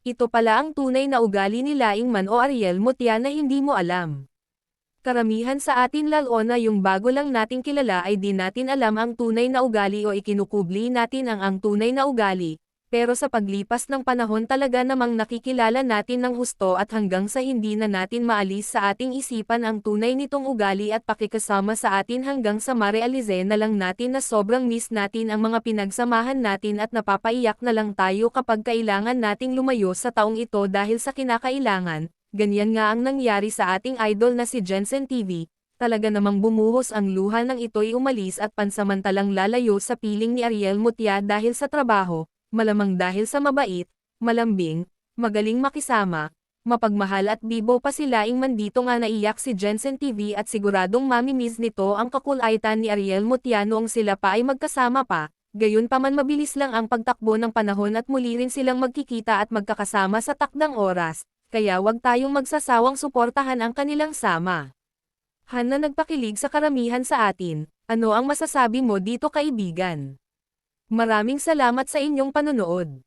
Ito pala ang tunay na ugali ni Laing Man o Ariel Mutya na hindi mo alam. Karamihan sa atin lalo na yung bago lang nating kilala ay di natin alam ang tunay na ugali o ikinukubli natin ang tunay na ugali, pero sa paglipas ng panahon talaga namang nakikilala natin ng husto at hanggang sa hindi na natin maalis sa ating isipan ang tunay nitong ugali at pakikasama sa atin hanggang sa marealize na lang natin na sobrang miss natin ang mga pinagsamahan natin at napapaiyak na lang tayo kapag kailangan nating lumayo sa taong ito dahil sa kinakailangan. Ganyan nga ang nangyari sa ating idol na si Jensen TV, talaga namang bumuhos ang luha ng ito'y umalis at pansamantalang lalayo sa piling ni Ariel Mutya dahil sa trabaho, malamang dahil sa mabait, malambing, magaling makisama, mapagmahal at bibo pa si Laing Man. Dito nga naiyak si Jensen TV at siguradong mamimiss nito ang kakulaitan ni Ariel Mutya noong sila pa ay magkasama pa. Gayon pa man mabilis lang ang pagtakbo ng panahon at muli rin silang magkikita at magkakasama sa takdang oras. Kaya wag tayong magsasawang suportahan ang kanilang sama. Han na nagpakilig sa karamihan sa atin, ano ang masasabi mo dito kaibigan? Maraming salamat sa inyong panonood.